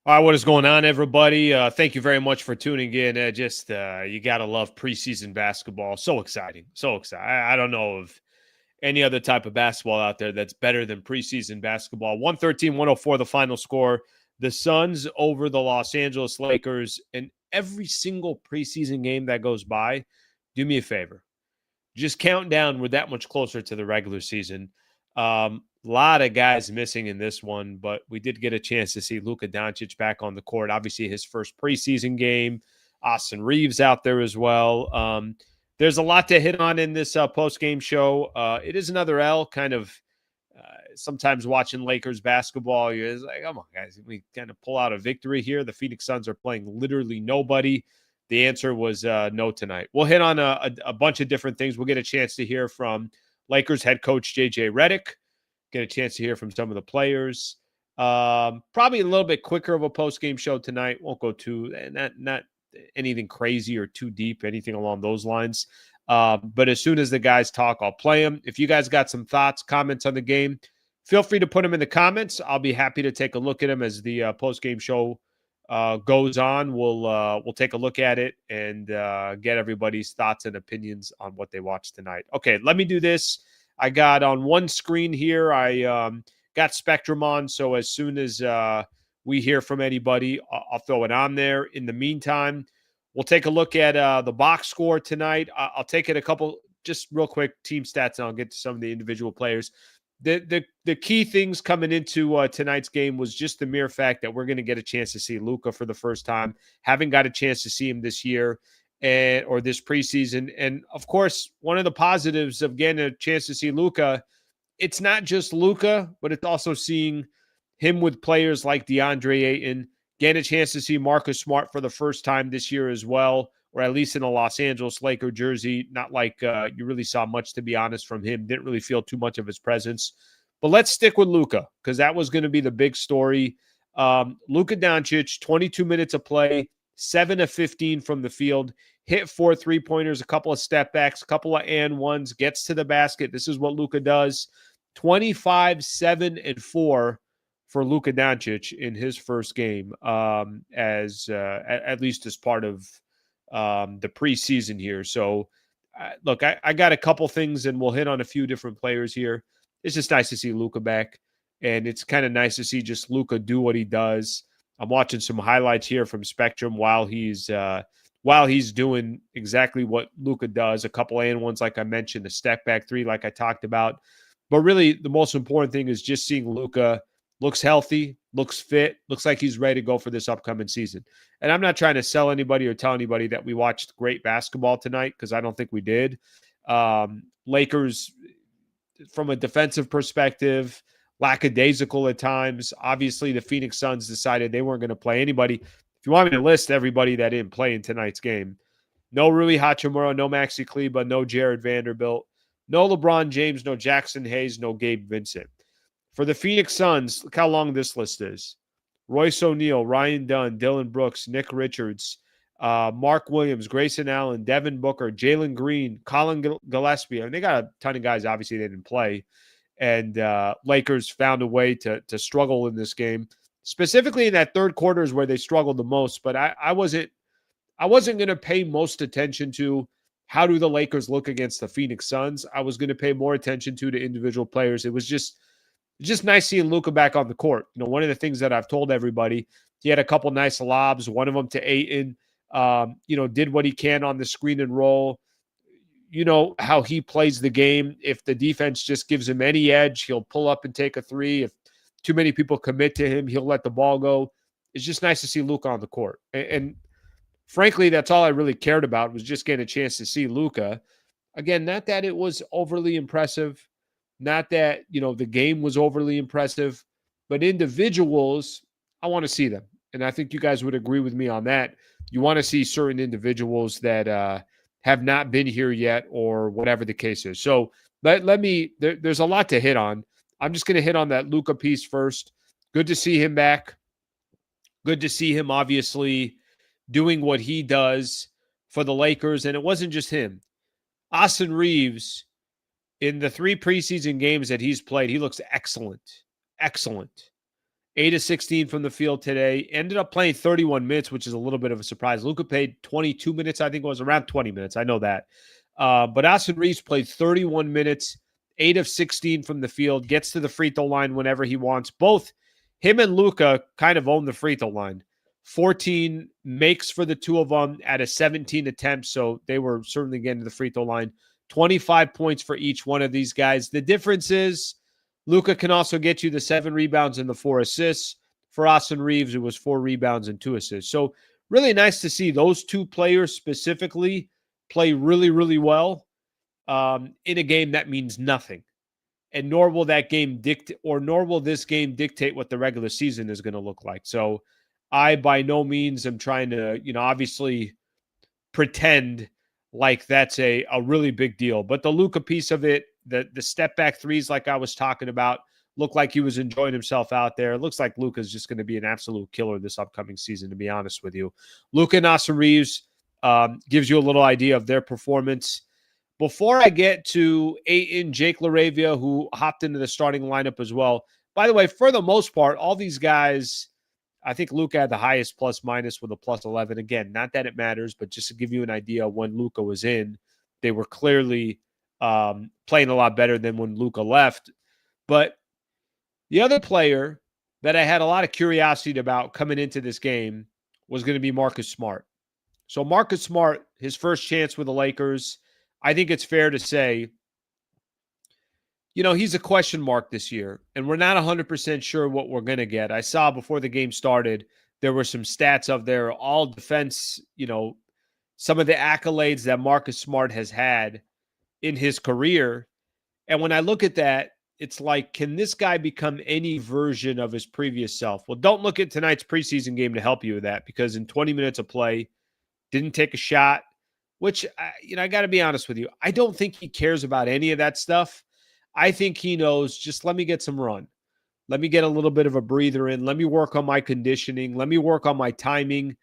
All right, what is going on, everybody? Thank you very much for tuning in. You gotta love preseason basketball. So exciting, so exciting. I don't know of any other type of basketball out there that's better than preseason basketball. 113-104, the final score. The Suns over the Los Angeles Lakers. And every single preseason game that goes by, do me a favor, just count down. We're that much closer to the regular season. A lot of guys missing in this one, but we did get a chance to see Luka Doncic back on the court. Obviously, his first preseason game. Austin Reeves out there as well. There's a lot to hit on in this post-game show. It is another L, kind of sometimes watching Lakers basketball. You're like, come on, guys, we kind of pull out a victory here. The Phoenix Suns are playing literally nobody. The answer was no tonight. We'll hit on a bunch of different things. We'll get a chance to hear from Lakers head coach J.J. Redick, get a chance to hear from some of the players. Probably a little bit quicker of a post-game show tonight. Won't go too, not anything crazy or too deep, anything along those lines. But as soon as the guys talk, I'll play them. If you guys got some thoughts, comments on the game, feel free to put them in the comments. I'll be happy to take a look at them as the post-game show goes on. We'll take a look at it and get everybody's thoughts and opinions on what they watched tonight. Okay, let me do this. I got on one screen here, I got Spectrum on, so as soon as we hear from anybody, I'll throw it on there. In the meantime, we'll take a look at the box score tonight. I'll take it a couple, just real quick, team stats, and I'll get to some of the individual players. The key things coming into tonight's game was just the mere fact that we're going to get a chance to see Luka for the first time. Haven't got a chance to see him this year or this preseason. And, of course, one of the positives of getting a chance to see Luka, it's not just Luka, but it's also seeing him with players like DeAndre Ayton, getting a chance to see Marcus Smart for the first time this year as well, or at least in a Los Angeles Laker jersey. Not like you really saw much, to be honest, from him. Didn't really feel too much of his presence. But let's stick with Luka, because that was going to be the big story. Luka Doncic, 22 minutes of play, 7 of 15 from the field, hit 4 3-pointers, a couple of step backs, a couple of and ones, gets to the basket. This is what Luka does. 25, 7, and 4 for Luka Doncic in his first game, at least as part of the preseason here. So, look, I got a couple things, and we'll hit on a few different players here. It's just nice to see Luka back, and it's kind of nice to see just Luka do what he does. I'm watching some highlights here from Spectrum while he's doing exactly what Luka does. A couple and ones, like I mentioned, a step back three, like I talked about. But really, the most important thing is just seeing Luka looks healthy, looks fit, looks like he's ready to go for this upcoming season. And I'm not trying to sell anybody or tell anybody that we watched great basketball tonight, because I don't think we did. Lakers, from a defensive perspective, lackadaisical at times. Obviously, the Phoenix Suns decided they weren't going to play anybody. If you want me to list everybody that didn't play in tonight's game, no Rui Hachimura, no Maxi Kleber, no Jared Vanderbilt, no LeBron James, no Jackson Hayes, no Gabe Vincent. For the Phoenix Suns, look how long this list is. Royce O'Neal, Ryan Dunn, Dylan Brooks, Nick Richards, Mark Williams, Grayson Allen, Devin Booker, Jalen Green, Colin Gillespie. I mean, they got a ton of guys. Obviously, they didn't play. And Lakers found a way to struggle in this game. Specifically in that third quarter is where they struggled the most. But I wasn't going to pay most attention to how do the Lakers look against the Phoenix Suns. I was going to pay more attention to the individual players. It was just nice seeing Luka back on the court. You know, one of the things that I've told everybody, he had a couple nice lobs, one of them to Ayton, did what he can on the screen and roll. You know how he plays the game. If the defense just gives him any edge, he'll pull up and take a three. If too many people commit to him, he'll let the ball go. It's just nice to see Luka on the court. And frankly, that's all I really cared about, was just getting a chance to see Luka. Again, not that it was overly impressive, not that, the game was overly impressive, but individuals, I want to see them. And I think you guys would agree with me on that. You want to see certain individuals that have not been here yet, or whatever the case is. So there's a lot to hit on. I'm just going to hit on that Luka piece first. Good to see him back. Good to see him, obviously, doing what he does for the Lakers. And it wasn't just him. Austin Reeves, in the 3 preseason games that he's played, he looks excellent. Excellent. 8 of 16 from the field today. Ended up playing 31 minutes, which is a little bit of a surprise. Luka played 22 minutes. I think it was around 20 minutes. I know that. But Austin Reeves played 31 minutes, 8 of 16 from the field, gets to the free throw line whenever he wants. Both him and Luka kind of own the free throw line. 14 makes for the two of them at a 17 attempts, so they were certainly getting to the free throw line. 25 points for each one of these guys. The difference is Luka can also get you the 7 rebounds and the 4 assists. For Austin Reeves, it was 4 rebounds and 2 assists. So really nice to see those two players specifically play really, really well in a game that means nothing. And nor will this game dictate what the regular season is going to look like. So I by no means am trying to, obviously pretend like that's a really big deal. But the Luka piece of it, the step back threes like I was talking about, looked like he was enjoying himself out there. It looks like Luka's just going to be an absolute killer this upcoming season, to be honest with you. Luka and Austin Reeves gives you a little idea of their performance. Before I get to Ayton, Jake LaRavia, who hopped into the starting lineup as well. By the way, for the most part, all these guys, I think Luka had the highest plus minus with a plus 11. Again, not that it matters, but just to give you an idea of when Luka was in, they were clearly playing a lot better than when Luka left. But the other player that I had a lot of curiosity about coming into this game was going to be Marcus Smart. So Marcus Smart, his first chance with the Lakers, I think it's fair to say, he's a question mark this year, and we're not 100% sure what we're going to get. I saw before the game started, there were some stats up there, all defense, some of the accolades that Marcus Smart has had in his career. And when I look at that, it's like, can this guy become any version of his previous self? Well, don't look at tonight's preseason game to help you with that, because in 20 minutes of play, didn't take a shot, which, I got to be honest with you. I don't think he cares about any of that stuff. I think he knows, just let me get some run. Let me get a little bit of a breather in. Let me work on my conditioning. Let me work on my timing.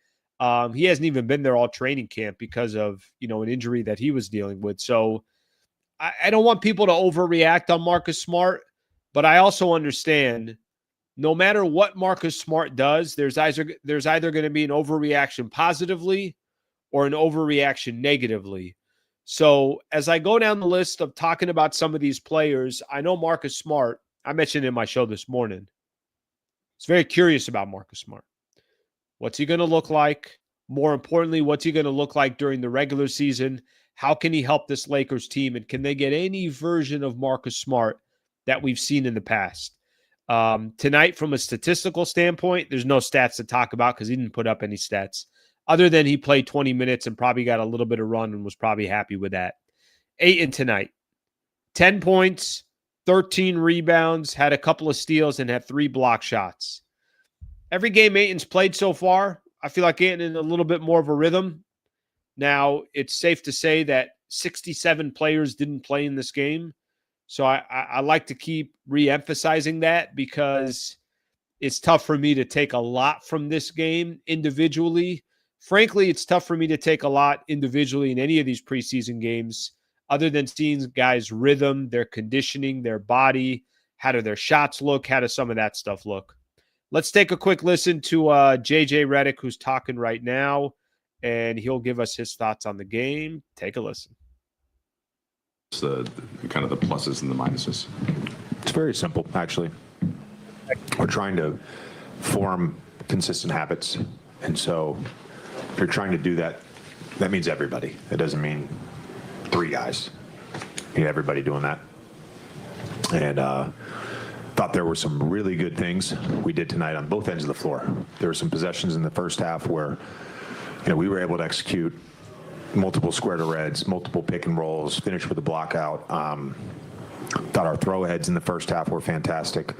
He hasn't even been there all training camp because of, an injury that he was dealing with. So I don't want people to overreact on Marcus Smart, but I also understand no matter what Marcus Smart does, there's either going to be an overreaction positively or an overreaction negatively. So as I go down the list of talking about some of these players, I know Marcus Smart, I mentioned in my show this morning, I was very curious about Marcus Smart. What's he going to look like? More importantly, what's he going to look like during the regular season? How can he help this Lakers team? And can they get any version of Marcus Smart that we've seen in the past? Tonight, from a statistical standpoint, there's no stats to talk about because he didn't put up any stats, other than he played 20 minutes and probably got a little bit of run and was probably happy with that. Ayton tonight, 10 points, 13 rebounds, had a couple of steals, and had 3 block shots. Every game Ayton's played so far, I feel like Ayton in a little bit more of a rhythm. Now, it's safe to say that 67 players didn't play in this game. So I like to keep re-emphasizing that, because it's tough for me to take a lot from this game individually. Frankly, it's tough for me to take a lot individually in any of these preseason games, other than seeing guys' rhythm, their conditioning, their body, how do their shots look, how does some of that stuff look. Let's take a quick listen to JJ Redick, who's talking right now, and he'll give us his thoughts on the game. Take a listen. It's the kind of the pluses and the minuses. It's very simple, actually. We're trying to form consistent habits, and so if you're trying to do that, that means everybody. It doesn't mean 3 guys. You need everybody doing that. And thought there were some really good things we did tonight on both ends of the floor. There were some possessions in the first half where we were able to execute multiple square to reds, multiple pick and rolls, finish with a block out. Thought our throw aheads in the first half were fantastic.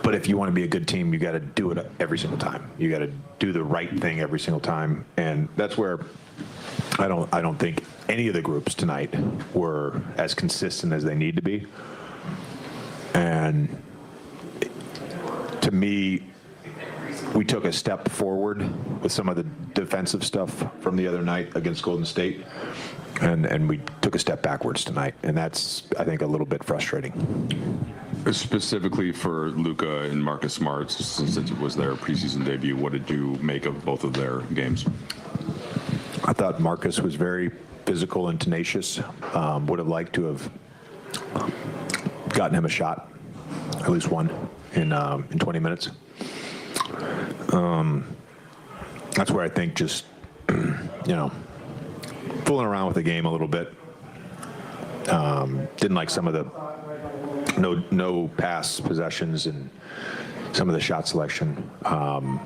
But if you want to be a good team, you got to do it every single time. You got to do the right thing every single time, and that's where I don't think any of the groups tonight were as consistent as they need to be. And to me, we took a step forward with some of the defensive stuff from the other night against Golden State, and we took a step backwards tonight, and that's, I think, a little bit frustrating. Specifically for Luka and Marcus Smart, since it was their preseason debut, what did you make of both of their games? I thought Marcus was very physical and tenacious. Would have liked to have gotten him a shot, at least one, in 20 minutes. That's where I think just, fooling around with the game a little bit. Didn't like some of the no pass possessions and some of the shot selection. And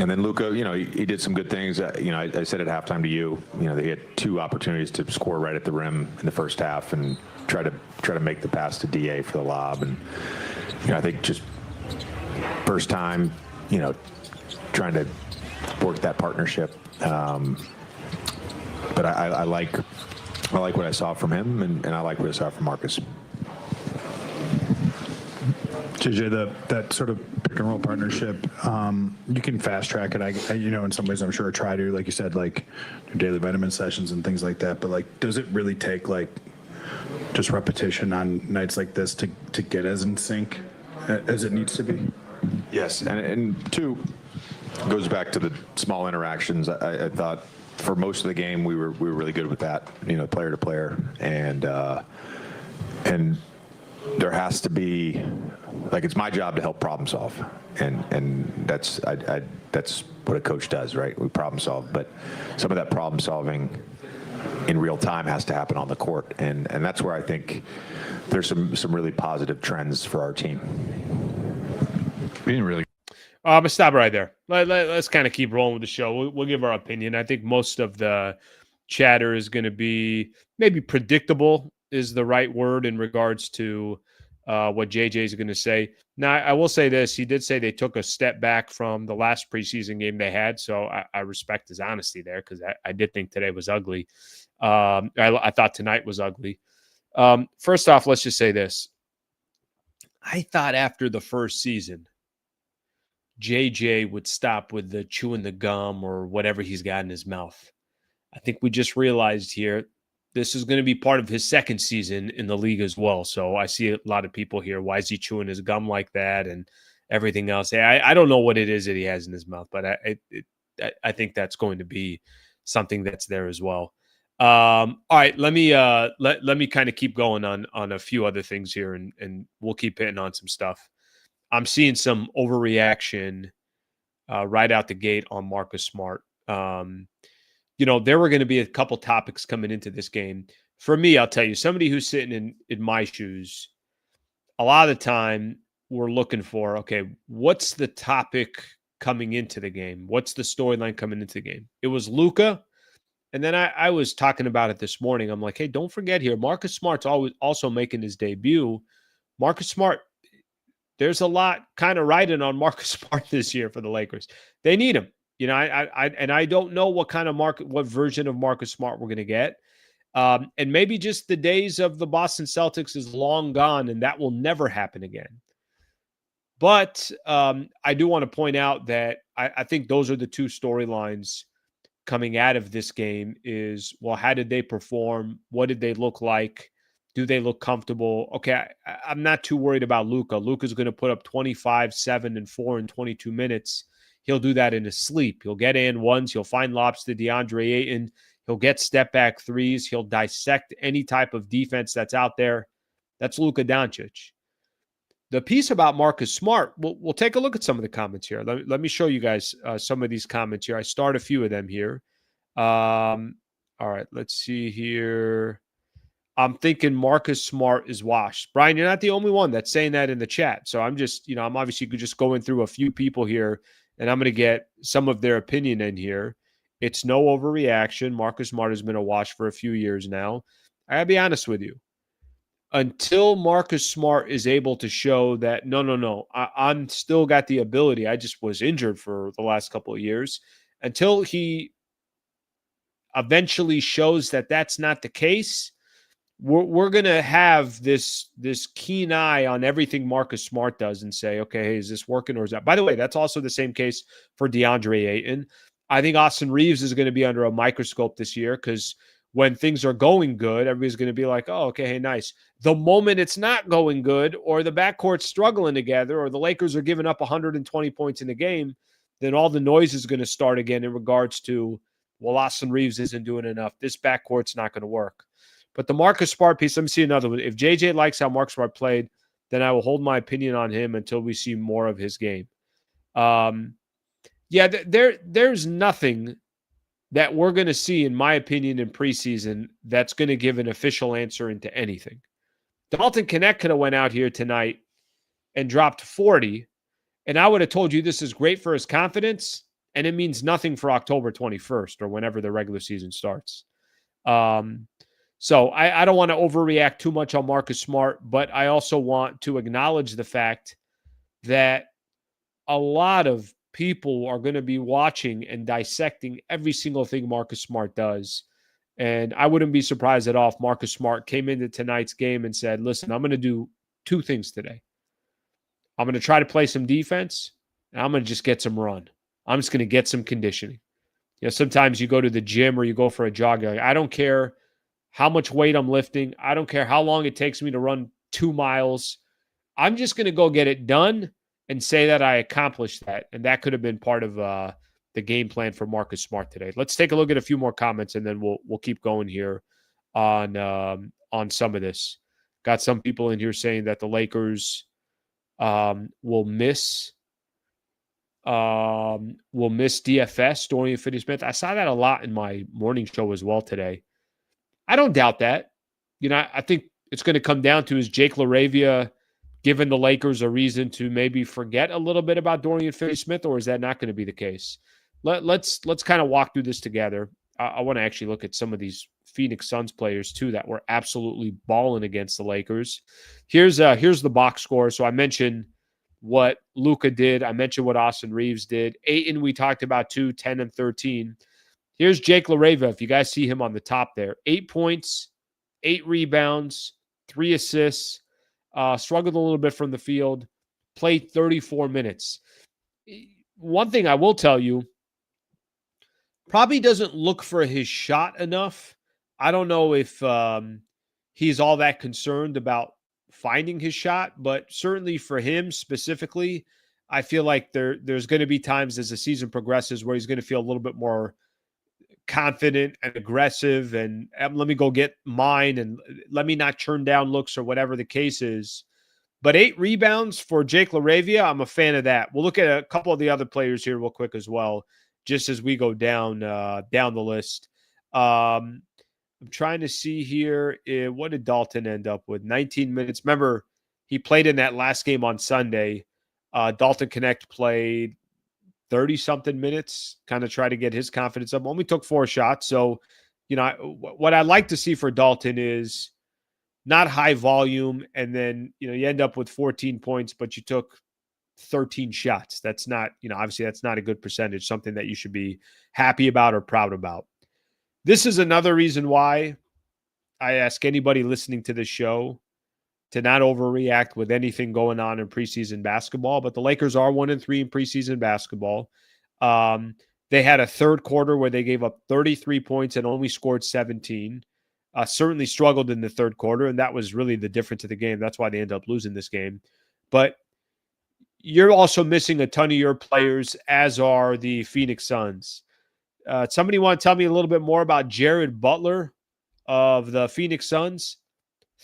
then Luka, he did some good things. I said at halftime to you, they had 2 opportunities to score right at the rim in the first half and try to make the pass to DA for the lob. And I think just first time, trying to work that partnership. But I like what I saw from him, and I like what I saw from Marcus. JJ, that sort of pick and roll partnership, you can fast track it. I in some ways, I'm sure try to, like you said, like do daily vitamin sessions and things like that. But like, does it really take like just repetition on nights like this to get as in sync as it needs to be? Yes, and 2 goes back to the small interactions. I thought for most of the game we were really good with that, player to player, and there has to be, like, it's my job to help problem solve, and that's what a coach does, right? We problem solve, but some of that problem solving in real time has to happen on the court, and that's where I think there's some really positive trends for our team. Being really. I'm gonna stop right there. Let's kind of keep rolling with the show. We'll give our opinion. I think most of the chatter is going to be maybe predictable is the right word in regards to what JJ is going to say. Now, I will say this. He did say they took a step back from the last preseason game they had, so I respect his honesty there, because I did think today was ugly. I thought tonight was ugly. First off, let's just say this. I thought after the first season, JJ would stop with the chewing the gum or whatever he's got in his mouth. I think we just realized here this is going to be part of his second season in the league as well. So I see a lot of people here. Why is he chewing his gum like that and everything else? I don't know what it is that he has in his mouth, but I think that's going to be something that's there as well. All right, let me kind of keep going on a few other things here, and we'll keep hitting on some stuff. I'm seeing some overreaction right out the gate on Marcus Smart. There were going to be a couple topics coming into this game. For me, I'll tell you, somebody who's sitting in my shoes, a lot of the time we're looking for, okay, what's the topic coming into the game? What's the storyline coming into the game? It was Luka. And then I was talking about it this morning. I'm like, hey, don't forget here, Marcus Smart's also making his debut. Marcus Smart, there's a lot kind of riding on Marcus Smart this year for the Lakers. They need him. I don't know what version of Marcus Smart we're going to get. And maybe just the days of the Boston Celtics is long gone, and that will never happen again. But I do want to point out that I think those are the 2 storylines coming out of this game is, well, how did they perform? What did they look like? Do they look comfortable? Okay, I'm not too worried about Luka. Luka's going to put up 25, 7, and 4 in 22 minutes. He'll do that in his sleep. He'll get and ones. He'll find lobs to DeAndre Ayton. He'll get step-back threes. He'll dissect any type of defense that's out there. That's Luka Doncic. The piece about Marcus Smart, we'll take a look at some of the comments here. Let me show you guys some of these comments here. I start a few of them here. All right, let's see here. I'm thinking Marcus Smart is washed. Brian, you're not the only one that's saying that in the chat. So I'm just, I'm obviously just going through a few people here, and I'm going to get some of their opinion in here. It's no overreaction. Marcus Smart has been a wash for a few years now. I gotta be honest with you. Until Marcus Smart is able to show that, no, I'm still got the ability. I just was injured for the last couple of years. Until he eventually shows that that's not the case, we're going to have this keen eye on everything Marcus Smart does and say, okay, hey, is this working or is that? By the way, that's also the same case for DeAndre Ayton. I think Austin Reeves is going to be under a microscope this year because when things are going good, everybody's going to be like, oh, okay, hey, nice. The moment it's not going good, or the backcourt's struggling together, or the Lakers are giving up 120 points in a game, then all the noise is going to start again in regards to, well, Austin Reeves isn't doing enough. This backcourt's not going to work. But the Marcus Smart piece, let me see another one. If JJ likes how Marcus Smart played, then I will hold my opinion on him until we see more of his game. There's nothing that we're going to see, in my opinion, in preseason that's going to give an official answer into anything. Dalton Knecht could have went out here tonight and dropped 40, and I would have told you this is great for his confidence, and it means nothing for October 21st or whenever the regular season starts. So I don't want to overreact too much on Marcus Smart, but I also want to acknowledge the fact that a lot of people are going to be watching and dissecting every single thing Marcus Smart does. And I wouldn't be surprised at all if Marcus Smart came into tonight's game and said, listen, I'm going to do two things today. I'm going to try to play some defense, and I'm going to just get some run. I'm just going to get some conditioning. You know, sometimes you go to the gym or you go for a jog. Like, I don't care how much weight I'm lifting. I don't care how long it takes me to run 2 miles. I'm just going to go get it done and say that I accomplished that. And that could have been part of the game plan for Marcus Smart today. Let's take a look at a few more comments, and then we'll keep going here on some of this. Got some people in here saying that the Lakers will miss DFS, Dorian Finney-Smith. I saw that a lot in my morning show as well today. I don't doubt that. You know, I think it's going to come down to, is Jake LaRavia giving the Lakers a reason to maybe forget a little bit about Dorian Finney-Smith, or is that not going to be the case? Let's kind of walk through this together. I want to actually look at some of these Phoenix Suns players too that were absolutely balling against the Lakers. Here's the box score. So I mentioned what Luka did. I mentioned what Austin Reeves did. Ayton, we talked about 2, 10, and 13. Here's Jake LaRavia. If you guys see him on the top there, 8 points, 8 rebounds, 3 assists. Struggled a little bit from the field, played 34 minutes. One thing I will tell you, probably doesn't look for his shot enough. I don't know if he's all that concerned about finding his shot, but certainly for him specifically, I feel like there's going to be times as the season progresses where he's going to feel a little bit more confident and aggressive, and let me go get mine, and let me not turn down looks or whatever the case is. But 8 rebounds for Jake LaRavia, I'm a fan of that. We'll look at a couple of the other players here real quick as well, just as we go down the list. I'm trying to see here, what did Dalton end up with? 19 minutes. Remember, he played in that last game on Sunday. Dalton Knecht played 30-something minutes, kind of try to get his confidence up. Only took 4 shots. So, you know, what I'd like to see for Dalton is not high volume, and then, you know, you end up with 14 points, but you took 13 shots. That's not, you know, obviously that's not a good percentage, something that you should be happy about or proud about. This is another reason why I ask anybody listening to this show to not overreact with anything going on in preseason basketball, but the Lakers are 1-3 in preseason basketball. They had a third quarter where they gave up 33 points and only scored 17. Certainly struggled in the third quarter, and that was really the difference of the game. That's why they ended up losing this game. But you're also missing a ton of your players, as are the Phoenix Suns. Somebody want to tell me a little bit more about Jared Butler of the Phoenix Suns?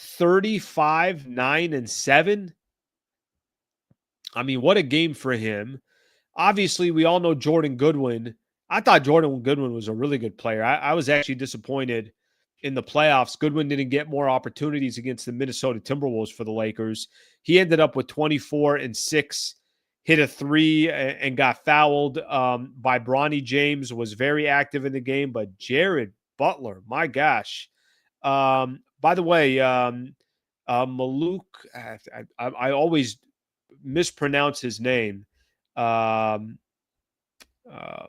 35, 9, and 7. I mean, what a game for him. Obviously, we all know Jordan Goodwin. I thought Jordan Goodwin was a really good player. I was actually disappointed in the playoffs. Goodwin didn't get more opportunities against the Minnesota Timberwolves for the Lakers. He ended up with 24 and 6, hit a 3 and got fouled by Bronny James, was very active in the game. But Jared Butler, my gosh. By the way, Maluk, I always mispronounce his name.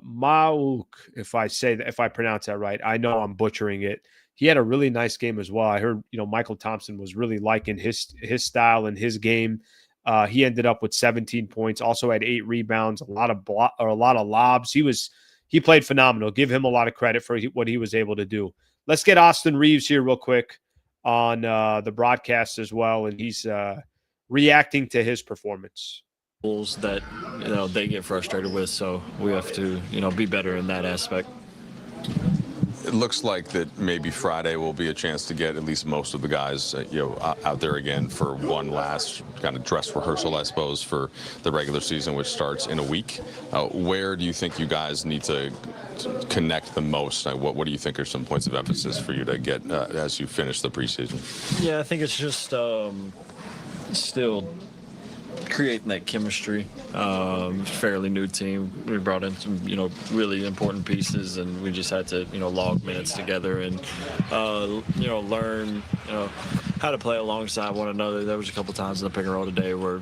Mauk, if I pronounce that right. I know I'm butchering it. He had a really nice game as well. I heard, Michael Thompson was really liking his style and his game. He ended up with 17 points, also had 8 rebounds, a lot of lobs. He played phenomenal. Give him a lot of credit for what he was able to do. let's get Austin Reeves here real quick on the broadcast as well, and he's reacting to his performance. That they get frustrated with, so we have to be better in that aspect. It looks like that maybe Friday will be a chance to get at least most of the guys, out there again for one last kind of dress rehearsal, I suppose, for the regular season, which starts in a week. Where do you think you guys need to connect the most? What do you think are some points of emphasis for you to get as you finish the preseason? Yeah, I think it's just still creating that chemistry. Fairly new team. We brought in some, really important pieces, and we just had to, log minutes together and, learn, how to play alongside one another. There was a couple times in the pick and roll today where,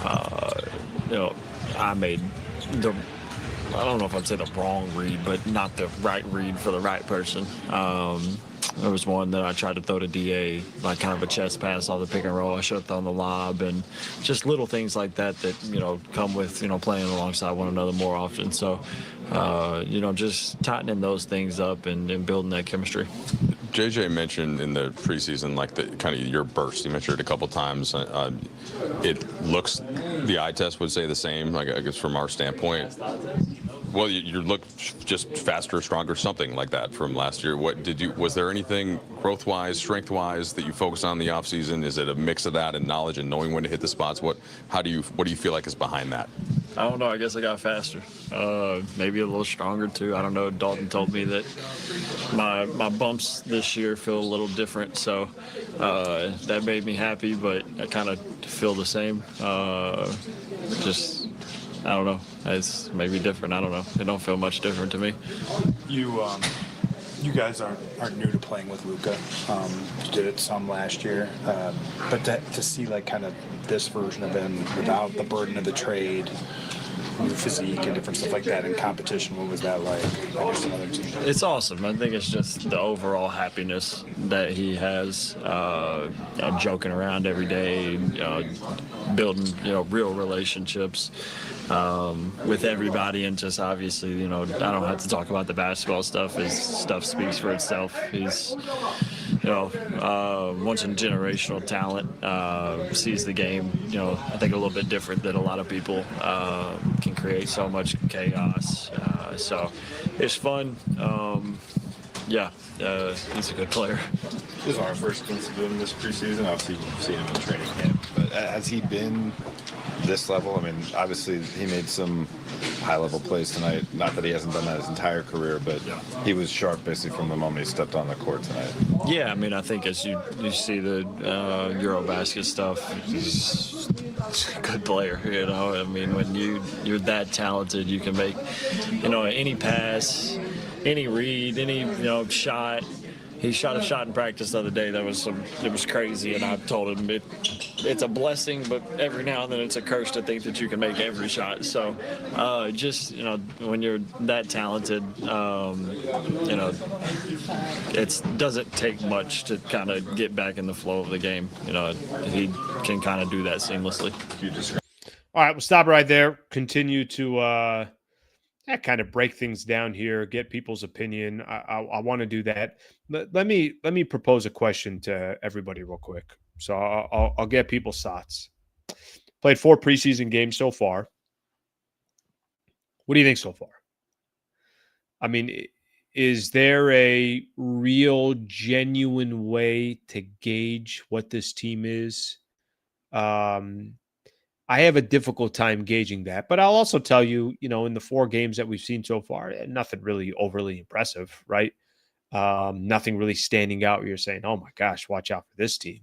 I made I don't know if I'd say the wrong read, but not the right read for the right person. There was one that I tried to throw to DA, like kind of a chest pass off the pick and roll. I should have thrown the lob, and just little things like that come with, playing alongside one another more often. So, just tightening those things up and building that chemistry. JJ mentioned in the preseason, like the kind of your burst. You mentioned it a couple times. It looks, the eye test would say the same, like I guess from our standpoint. Well, you look just faster, stronger, something like that from last year. Was there anything growth-wise, strength-wise that you focused on in the offseason? Is it a mix of that and knowledge and knowing when to hit the spots? What do you feel like is behind that? I don't know. I guess I got faster. Maybe a little stronger too. I don't know. Dalton told me that my bumps this year feel a little different, so that made me happy. But I kind of feel the same. I don't know. It's maybe different. I don't know. It don't feel much different to me. You guys aren't new to playing with Luka. You did it some last year, but to see like kind of this version of him without the burden of the trade, new physique and different stuff like that in competition, what was that like? It's awesome. I think it's just the overall happiness that he has, joking around every day, building real relationships with everybody, and just obviously I don't have to talk about the basketball stuff. His stuff speaks for itself. He's once in generational talent, sees the game I think a little bit different than a lot of people, can create so much chaos, so it's fun. He's a good player. This is our first glimpse of him this preseason. Obviously, you've seen him in training camp, but has he been this level? I mean, obviously, he made some high-level plays tonight. Not that he hasn't done that his entire career, but he was sharp basically from the moment he stepped on the court tonight. Yeah, I mean, I think as you see the Eurobasket stuff, he's a good player. I mean, when you're that talented, you can make any pass, any read, any shot. He shot a shot in practice the other day it was crazy, and I told him it's a blessing, but every now and then it's a curse to think that you can make every shot. So when you're that talented, it doesn't take much to kind of get back in the flow of the game. He can kind of do that seamlessly. All right, we'll stop right there. Continue to kind of break things down here, get people's opinion. I want to do that. Let me propose a question to everybody real quick. So I'll get people's thoughts. Played 4 preseason games so far. What do you think so far? I mean, is there a real, genuine way to gauge what this team is? I have a difficult time gauging that, but I'll also tell you, in the 4 games that we've seen so far, nothing really overly impressive, right? Nothing really standing out where you're saying, oh my gosh, watch out for this team.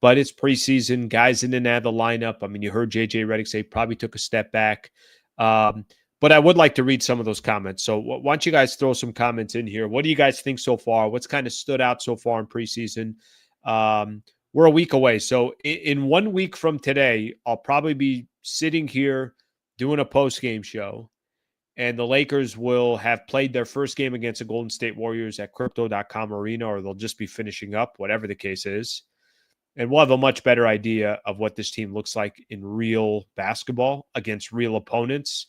But it's preseason, guys in and out of the lineup. I mean, you heard JJ Redick say probably took a step back. But I would like to read some of those comments. So why don't you guys throw some comments in here? What do you guys think so far? What's kind of stood out so far in preseason? We're a week away. So in 1 week from today, I'll probably be sitting here doing a post-game show, and the Lakers will have played their first game against the Golden State Warriors at Crypto.com Arena, or they'll just be finishing up, whatever the case is. And we'll have a much better idea of what this team looks like in real basketball against real opponents,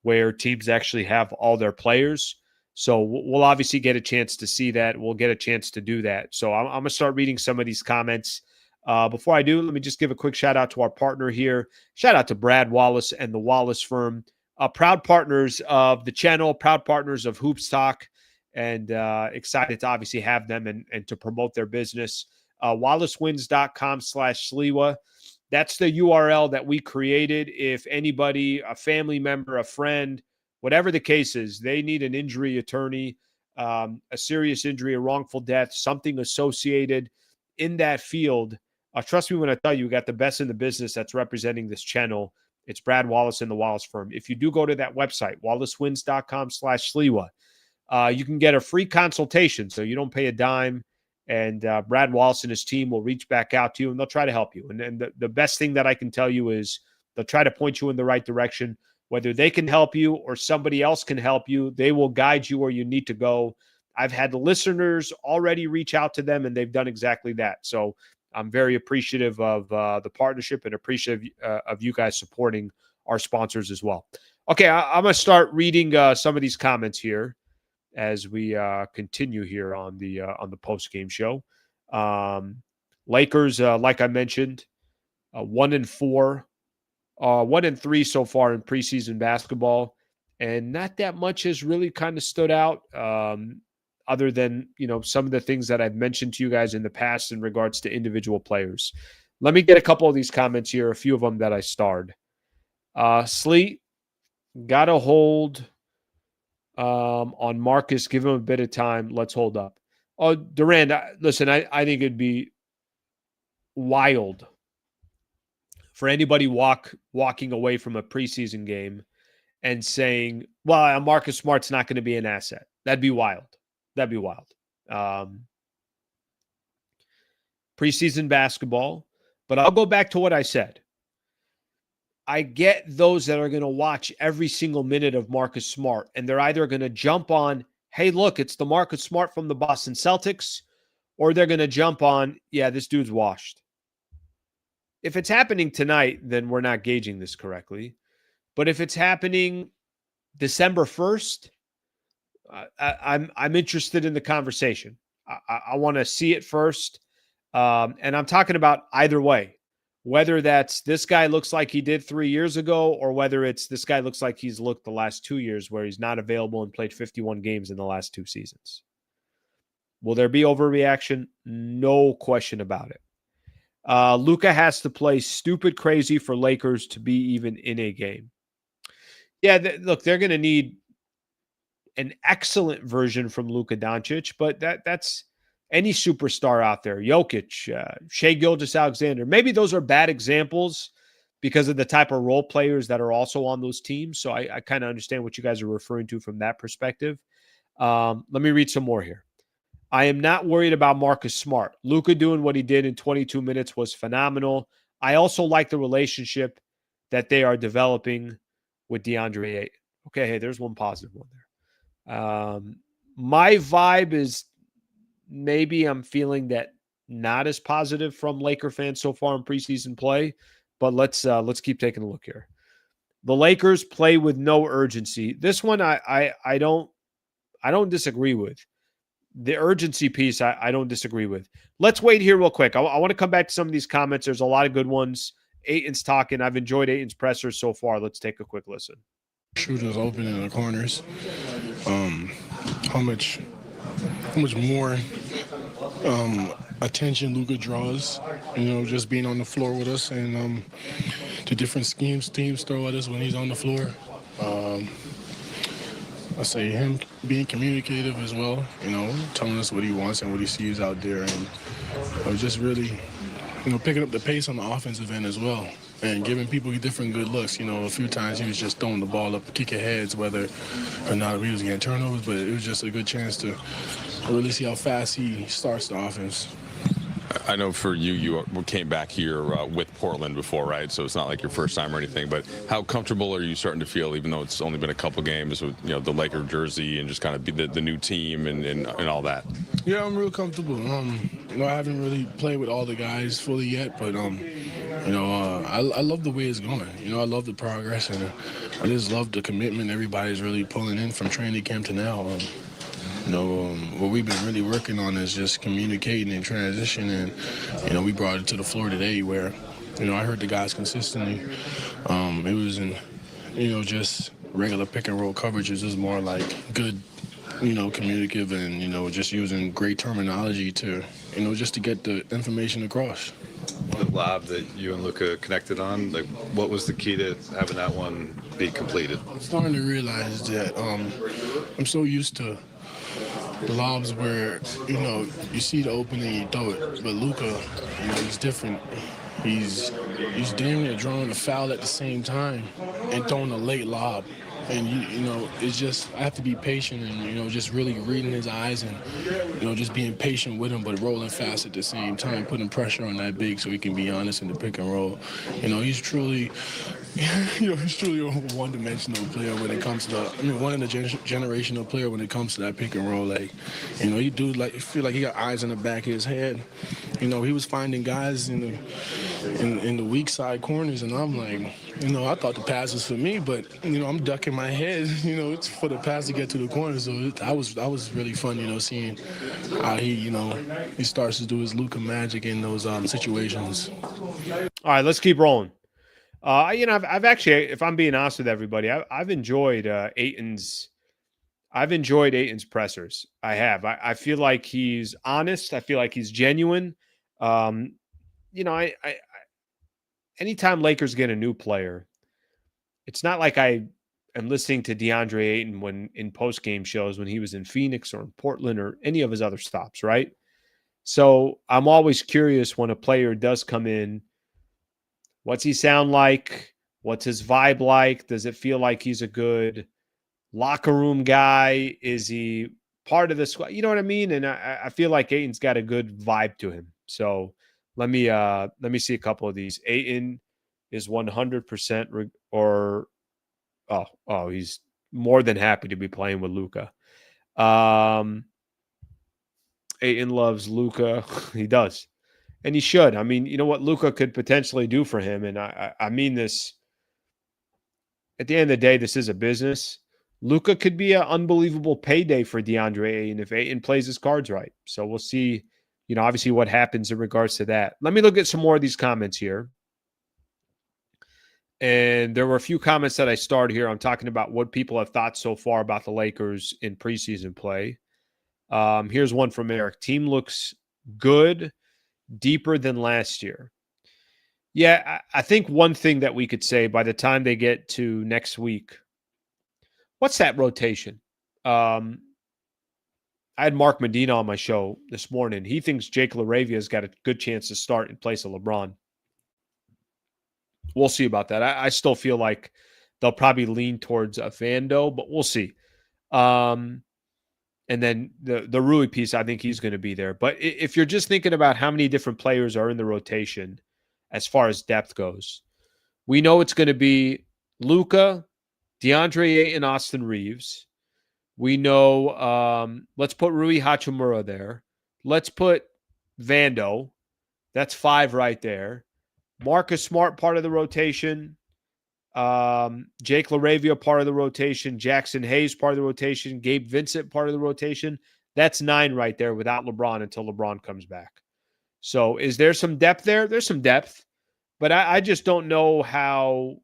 where teams actually have all their players. So we'll obviously get a chance to see that. We'll get a chance to do that. So I'm going to start reading some of these comments. Before I do, let me just give a quick shout out to our partner here. Shout out to Brad Wallace and the Wallace Firm, proud partners of the channel, proud partners of Hoops Talk, and excited to obviously have them and to promote their business. WallaceWins.com/Sliwa. That's the URL that we created. If anybody, a family member, a friend, whatever the case is, they need an injury attorney, a serious injury, a wrongful death, something associated in that field. Trust me when I tell you, we got the best in the business that's representing this channel. It's Brad Wallace and the Wallace Firm. If you do go to that website, WallaceWins.com/Sliwa, you can get a free consultation, so you don't pay a dime. And Brad Wallace and his team will reach back out to you, and they'll try to help you. And the best thing that I can tell you is they'll try to point you in the right direction. Whether they can help you or somebody else can help you, they will guide you where you need to go. I've had the listeners already reach out to them, and they've done exactly that. So I'm very appreciative of the partnership and appreciative of you guys supporting our sponsors as well. Okay, I'm going to start reading some of these comments here as we continue here on the post-game show. Lakers, like I mentioned, 1-4. 1-3 so far in preseason basketball, and not that much has really kind of stood out, other than some of the things that I've mentioned to you guys in the past in regards to individual players. Let me get a couple of these comments here, a few of them that I starred. Sleet, got to hold on Marcus. Give him a bit of time. Let's hold up. Oh, Durant, listen, I think it'd be wild for anybody walking away from a preseason game and saying, well, Marcus Smart's not going to be an asset. That'd be wild. That'd be wild. Preseason basketball. But I'll go back to what I said. I get those that are going to watch every single minute of Marcus Smart, and they're either going to jump on, hey, look, it's the Marcus Smart from the Boston Celtics, or they're going to jump on, yeah, this dude's washed. If it's happening tonight, then we're not gauging this correctly. But if it's happening December 1st, I'm interested in the conversation. I want to see it first. And I'm talking about either way, whether that's this guy looks like he did 3 years ago, or whether it's this guy looks like he's looked the last 2 years where he's not available and played 51 games in the last 2 seasons. Will there be overreaction? No question about it. Luka has to play stupid crazy for Lakers to be even in a game. Yeah, look, they're going to need an excellent version from Luka Doncic, but that's any superstar out there. Jokic, Shai Gilgeous-Alexander. Maybe those are bad examples because of the type of role players that are also on those teams. So I kind of understand what you guys are referring to from that perspective. Let me read some more here. I am not worried about Marcus Smart. Luka doing what he did in 22 minutes was phenomenal. I also like the relationship that they are developing with DeAndre Ayton. Okay, hey, there's one positive one there. My vibe is maybe I'm feeling that not as positive from Laker fans so far in preseason play, but let's keep taking a look here. The Lakers play with no urgency. This one I don't disagree with. The urgency piece, I don't disagree with. Let's wait here real quick. I want to come back to some of these comments. There's a lot of good ones. Aiton's talking. I've enjoyed Aiton's pressers so far. Let's take a quick listen. Shooters open in the corners. How much more attention Luka draws, just being on the floor with us, and the different schemes teams throw at us when he's on the floor. I say him being communicative as well, telling us what he wants and what he sees out there, and just really, picking up the pace on the offensive end as well and giving people different good looks. A few times he was just throwing the ball up, kicking heads, whether or not he was getting turnovers, but it was just a good chance to really see how fast he starts the offense. I know for you came back here with Portland before, right? So it's not like your first time or anything, but how comfortable are you starting to feel, even though it's only been a couple games with, the Laker jersey and just kind of be the new team and all that? Yeah, I'm real comfortable. I haven't really played with all the guys fully yet, but, I love the way it's going. I love the progress, and I just love the commitment everybody's really pulling in from training camp to now. What we've been really working on is just communicating and transition, and we brought it to the floor today where, I heard the guys consistently. It was in, just regular pick and roll coverage. It was more like good, communicative and, just using great terminology to, just to get the information across. The lob that you and Luka connected on, like, what was the key to having that one be completed? I'm starting to realize that I'm so used to the lobs where, you see the opening, you throw it. But Luka, he's different. He's damn near drawing a foul at the same time and throwing a late lob. And, it's just, I have to be patient and, just really reading his eyes and, just being patient with him, but rolling fast at the same time, putting pressure on that big so he can be honest in the pick and roll. He's truly, he's truly a one-dimensional player when it comes to, one of the generational player when it comes to that pick and roll. Like, you feel like he got eyes in the back of his head. He was finding guys in the weak side corners, and I'm like, I thought the pass was for me, but I'm ducking my head. It's for the pass to get to the corner. So that was really fun. Seeing how he starts to do his Luka magic in those situations. All right, let's keep rolling. I've actually, if I'm being honest with everybody, I've enjoyed Ayton's. I've enjoyed Ayton's pressers. I have. I feel like he's honest. I feel like he's genuine. I anytime Lakers get a new player, it's not like I am listening to DeAndre Ayton when in post-game shows when he was in Phoenix or in Portland or any of his other stops, right? So I'm always curious when a player does come in, what's he sound like? What's his vibe like? Does it feel like he's a good locker room guy? Is he part of the squad? You know what I mean? And I feel like Ayton's got a good vibe to him. So let me see a couple of these. Ayton is 100% he's more than happy to be playing with Luka. Ayton loves Luka. He does. And he should. I mean, you know what Luka could potentially do for him. And I mean this, at the end of the day, this is a business. Luka could be an unbelievable payday for DeAndre Ayton if Ayton plays his cards right. So we'll see, obviously what happens in regards to that. Let me look at some more of these comments here. And there were a few comments that I started here. I'm talking about what people have thought so far about the Lakers in preseason play. Here's one from Eric. Team looks good, deeper than last year. Yeah, I think one thing that we could say by the time they get to next week, what's that rotation? I had Mark Medina on my show this morning. He thinks Jake LaRavia's got a good chance to start in place of LeBron. We'll see about that. I still feel like they'll probably lean towards a Vando, but we'll see. And then the Rui piece, I think he's going to be there. But if you're just thinking about how many different players are in the rotation as far as depth goes, we know it's going to be Luka, DeAndre Ayton, Austin Reeves. We know, let's put Rui Hachimura there. Let's put Vando. That's 5 right there. Marcus Smart, part of the rotation. Jake LaRavia, part of the rotation. Jackson Hayes, part of the rotation. Gabe Vincent, part of the rotation. That's 9 right there without LeBron until LeBron comes back. So is there some depth there? There's some depth. But I just don't know how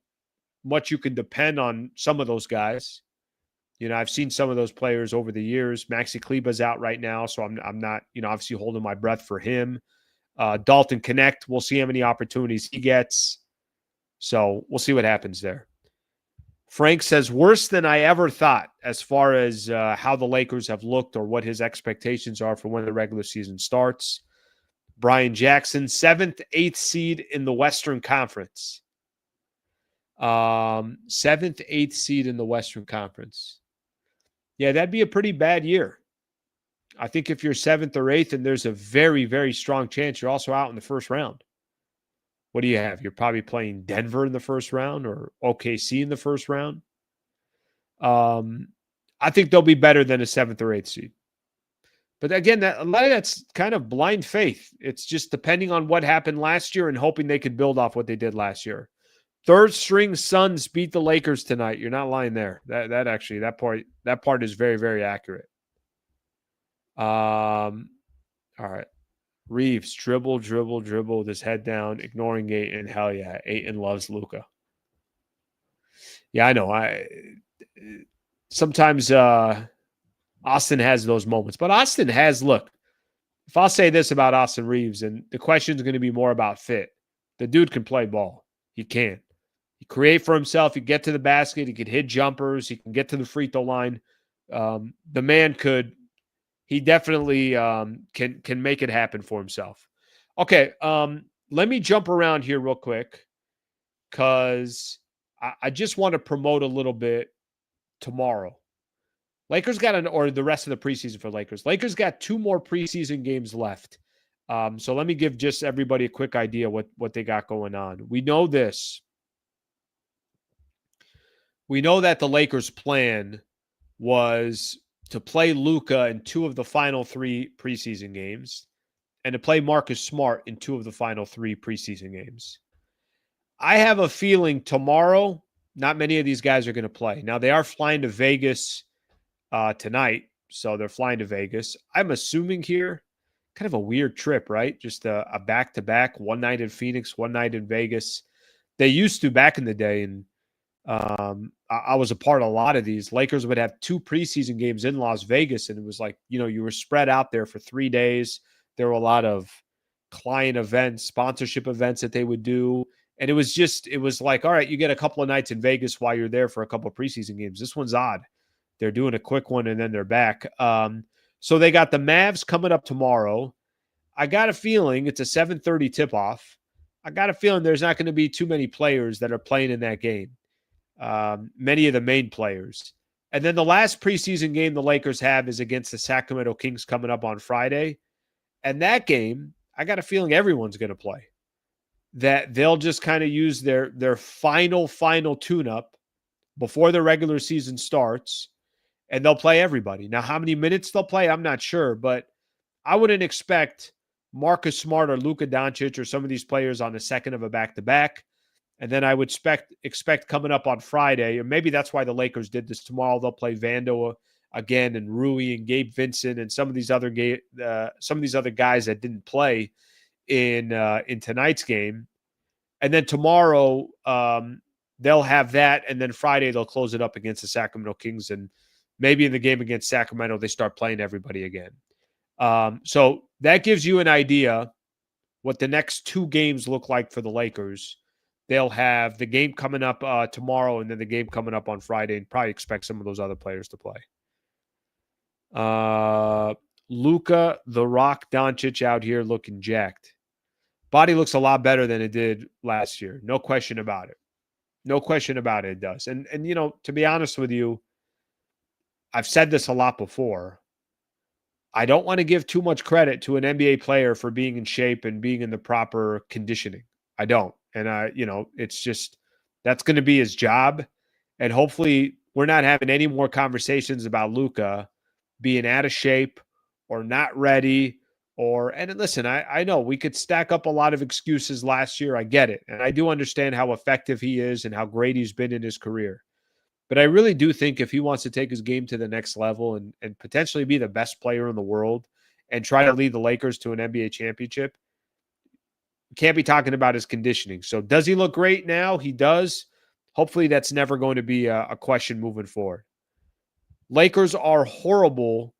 much you can depend on some of those guys. I've seen some of those players over the years. Maxi Kleba's out right now, so I'm not, obviously holding my breath for him. Dalton Connect, we'll see how many opportunities he gets. So we'll see what happens there. Frank says, worse than I ever thought as far as how the Lakers have looked or what his expectations are for when the regular season starts. Brian Jackson, 7th, 8th seed in the Western Conference. 7th, 8th seed in the Western Conference. Yeah, that'd be a pretty bad year. I think if you're 7th or 8th, and there's a very, very strong chance you're also out in the first round. What do you have? You're probably playing Denver in the first round or OKC in the first round. I think they'll be better than a 7th or 8th seed. But again, a lot of that's kind of blind faith. It's just depending on what happened last year and hoping they could build off what they did last year. 3rd string Suns beat the Lakers tonight. You're not lying there. That part is very, very accurate. All right. Reeves, dribble with his head down, ignoring Aiton. Hell yeah. Aiton loves Luka. Yeah, I know. Sometimes Austin has those moments. But Austin has, look, if I'll say this about Austin Reeves, and the question is going to be more about fit. The dude can play ball. He can. He create for himself. He get to the basket. He can hit jumpers. He can get to the free throw line. The man could. He definitely can make it happen for himself. Okay, let me jump around here real quick because I just want to promote a little bit tomorrow. Lakers got or the rest of the preseason for Lakers. Lakers got 2 more preseason games left. So let me give just everybody a quick idea what they got going on. We know this. We know that the Lakers' plan was to play Luka in 2 of the final 3 preseason games and to play Marcus Smart in 2 of the final 3 preseason games. I have a feeling tomorrow, not many of these guys are going to play. Now, they are flying to Vegas tonight, so they're flying to Vegas. I'm assuming here, kind of a weird trip, right? Just a back-to-back, one night in Phoenix, one night in Vegas. They used to back in the day, and I was a part of a lot of these. Lakers would have 2 preseason games in Las Vegas, and it was like, you were spread out there for 3 days. There were a lot of client events, sponsorship events that they would do. And it was like, all right, you get a couple of nights in Vegas while you're there for a couple of preseason games. This one's odd. They're doing a quick one and then they're back. So they got the Mavs coming up tomorrow. I got a feeling it's a 7:30 tip-off. I got a feeling there's not going to be too many players that are playing in that game. Many of the main players. And then the last preseason game the Lakers have is against the Sacramento Kings coming up on Friday. And that game, I got a feeling everyone's going to play. That they'll just kind of use their final tune-up before the regular season starts, and they'll play everybody. Now, how many minutes they'll play, I'm not sure, but I wouldn't expect Marcus Smart or Luka Doncic or some of these players on the second of a back-to-back. And then I would expect coming up on Friday, or maybe that's why the Lakers did this tomorrow. They'll play Vando again, and Rui and Gabe Vincent and some of these other guys that didn't play in tonight's game. And then tomorrow they'll have that, and then Friday they'll close it up against the Sacramento Kings, and maybe in the game against Sacramento they start playing everybody again. So that gives you an idea what the next 2 games look like for the Lakers. They'll have the game coming up tomorrow, and then the game coming up on Friday, and probably expect some of those other players to play. Luka, The Rock Doncic out here looking jacked. Body looks a lot better than it did last year. No question about it. No question about it, it does. And to be honest with you, I've said this a lot before. I don't want to give too much credit to an NBA player for being in shape and being in the proper conditioning. I don't. And it's just that's going to be his job. And hopefully we're not having any more conversations about Luka being out of shape or not ready. And listen, I know we could stack up a lot of excuses last year. I get it. And I do understand how effective he is and how great he's been in his career. But I really do think if he wants to take his game to the next level and potentially be the best player in the world and try to lead the Lakers to an NBA championship, we can't be talking about his conditioning. So does he look great now? He does. Hopefully that's never going to be a question moving forward. Lakers are horrible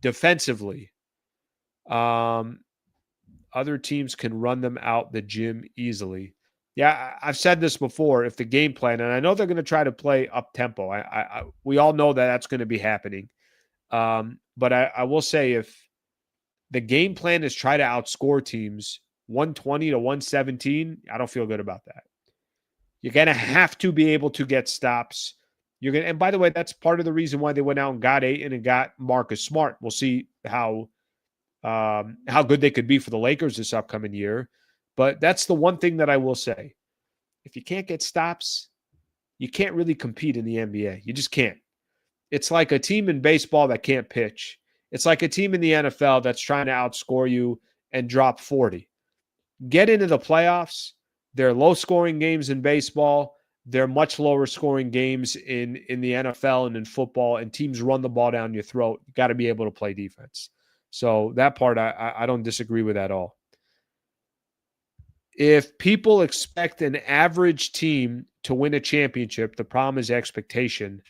defensively. Other teams can run them out the gym easily. Yeah, I've said this before. If the game plan, and I know they're going to try to play up tempo. We all know that that's going to be happening. But I will say, if the game plan is try to outscore teams 120 to 117, I don't feel good about that. You're going to have to be able to get stops. And by the way, that's part of the reason why they went out and got Ayton and got Marcus Smart. We'll see how good they could be for the Lakers this upcoming year. But that's the one thing that I will say. If you can't get stops, you can't really compete in the NBA. You just can't. It's like a team in baseball that can't pitch. It's like a team in the NFL that's trying to outscore you and drop 40. Get into the playoffs. They're low-scoring games in baseball. They're much lower-scoring games in the NFL and in football, and teams run the ball down your throat. You got to be able to play defense. So that part, I don't disagree with at all. If people expect an average team to win a championship, the problem is expectation,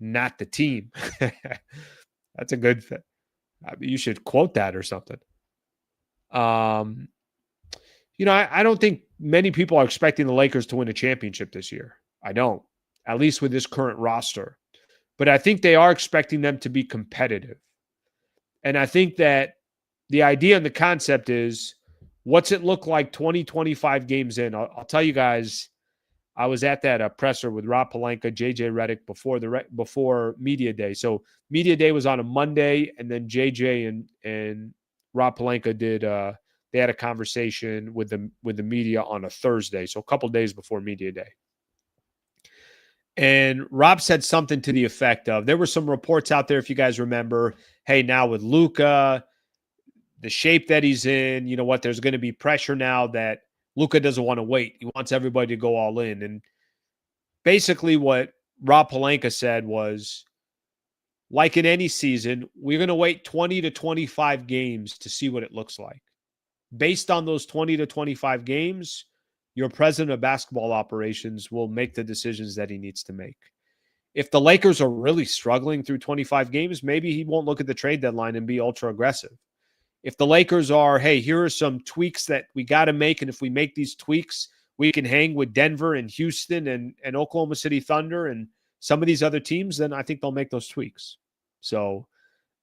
not the team. That's a good thing. You should quote that or something. I don't think many people are expecting the Lakers to win a championship this year. I don't, at least with this current roster. But I think they are expecting them to be competitive. And I think that the idea and the concept is, what's it look like 20, 25 games in? I'll tell you guys, I was at that presser with Rob Pelinka, JJ Redick before Media Day. So Media Day was on a Monday, and then JJ and Rob Pelinka did they had a conversation with the media on a Thursday, so a couple days before Media Day. And Rob said something to the effect of, there were some reports out there, if you guys remember, hey, now with Luka, the shape that he's in, you know what, there's going to be pressure now that Luka doesn't want to wait. He wants everybody to go all in. And basically what Rob Pelinka said was, like in any season, we're going to wait 20 to 25 games to see what it looks like. Based on those 20 to 25 games, your president of basketball operations will make the decisions that he needs to make. If the Lakers are really struggling through 25 games, maybe he won't look at the trade deadline and be ultra aggressive. If the Lakers are, hey, here are some tweaks that we got to make, and if we make these tweaks, we can hang with Denver and Houston and Oklahoma City Thunder and some of these other teams, then I think they'll make those tweaks. So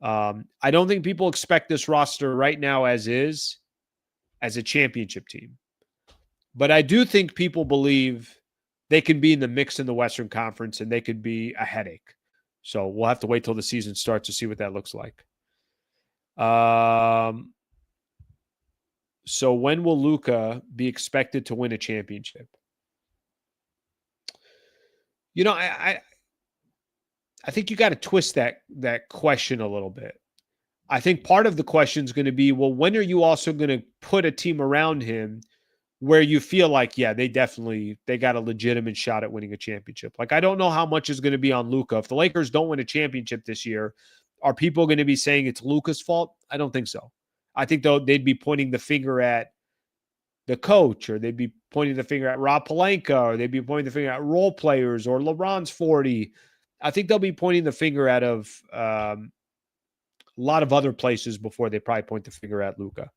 I don't think people expect this roster right now as is, as a championship team. But I do think people believe they can be in the mix in the Western Conference and they could be a headache. So we'll have to wait till the season starts to see what that looks like. So when will Luka be expected to win a championship? I think you got to twist that question a little bit. I think part of the question is going to be, well, when are you also going to put a team around him where you feel like, yeah, they got a legitimate shot at winning a championship? Like, I don't know how much is going to be on Luka. If the Lakers don't win a championship this year, are people going to be saying it's Luka's fault? I don't think so. I think, though, they'd be pointing the finger at the coach, or they'd be pointing the finger at Rob Pelinka, or they'd be pointing the finger at role players, or LeBron's 40. I think they'll be pointing the finger at a lot of other places before they probably point the finger at Luka.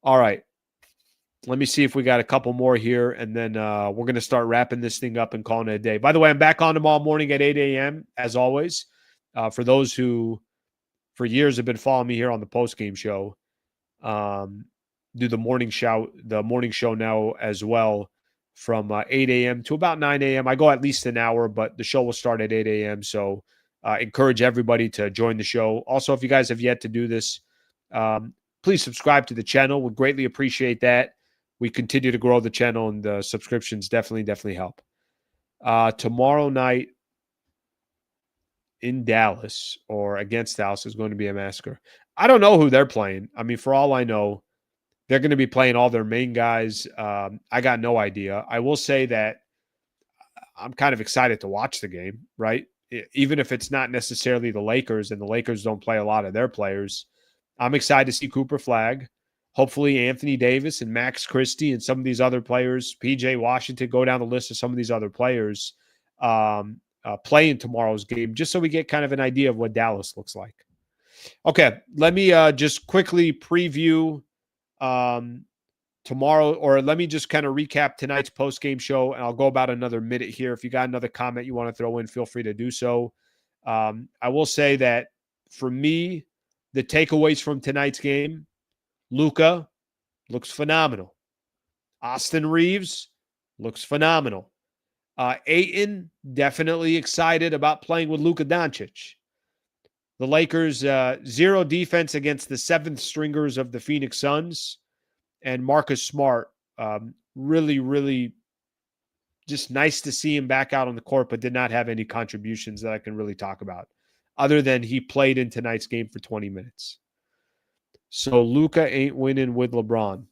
All right. Let me see if we got a couple more here, and then we're going to start wrapping this thing up and calling it a day. By the way, I'm back on tomorrow morning at 8 a.m., as always. For those who, for years, have been following me here on the postgame show, do the morning show now as well, from 8 a.m. to about 9 a.m. I go at least an hour, but the show will start at 8 a.m., so encourage everybody to join the show. Also, if you guys have yet to do this, please subscribe to the channel. We'd greatly appreciate that. We continue to grow the channel, and the subscriptions definitely help. Tomorrow night in Dallas, or against Dallas, is going to be a massacre. I don't know who they're playing. I mean, for all I know, they're going to be playing all their main guys. I got no idea. I will say that I'm kind of excited to watch the game, right? Even if it's not necessarily the Lakers, and the Lakers don't play a lot of their players, I'm excited to see Cooper Flagg. Hopefully Anthony Davis and Max Christie and some of these other players, PJ Washington, go down the list of some of these other players play in tomorrow's game, just so we get kind of an idea of what Dallas looks like. Okay, let me just quickly preview tomorrow, or let me just kind of recap tonight's post-game show, and I'll go about another minute here. If you got another comment you want to throw in, feel free to do so. I will say that for me, the takeaways from tonight's game: Luka looks phenomenal. Austin Reeves looks phenomenal. Ayton, definitely excited about playing with Luka Doncic. The Lakers, zero defense against the seventh stringers of the Phoenix Suns. And Marcus Smart, really just nice to see him back out on the court, but did not have any contributions that I can really talk about, other than he played in tonight's game for 20 minutes. So Luka ain't winning with LeBron.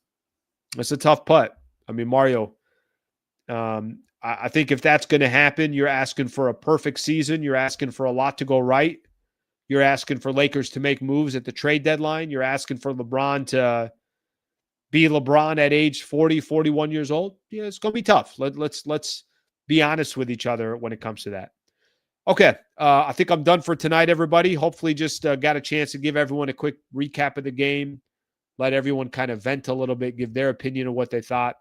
It's a tough putt. I mean, Mario, I think if that's going to happen, you're asking for a perfect season. You're asking for a lot to go right. You're asking for Lakers to make moves at the trade deadline. You're asking for LeBron to be LeBron at age 40, 41 years old. Yeah, it's going to be tough. Let's be honest with each other when it comes to that. Okay, I think I'm done for tonight, everybody. Hopefully just got a chance to give everyone a quick recap of the game, let everyone kind of vent a little bit, give their opinion of what they thought.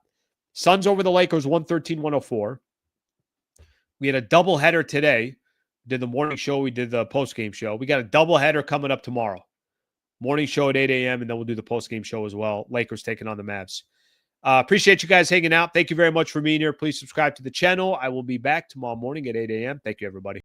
Suns over the Lakers, 113-104. We had a doubleheader today. We did the morning show. We did the postgame show. We got a doubleheader coming up tomorrow. Morning show at 8 a.m., and then we'll do the postgame show as well. Lakers taking on the Mavs. Appreciate you guys hanging out. Thank you very much for being here. Please subscribe to the channel. I will be back tomorrow morning at 8 a.m. Thank you, everybody.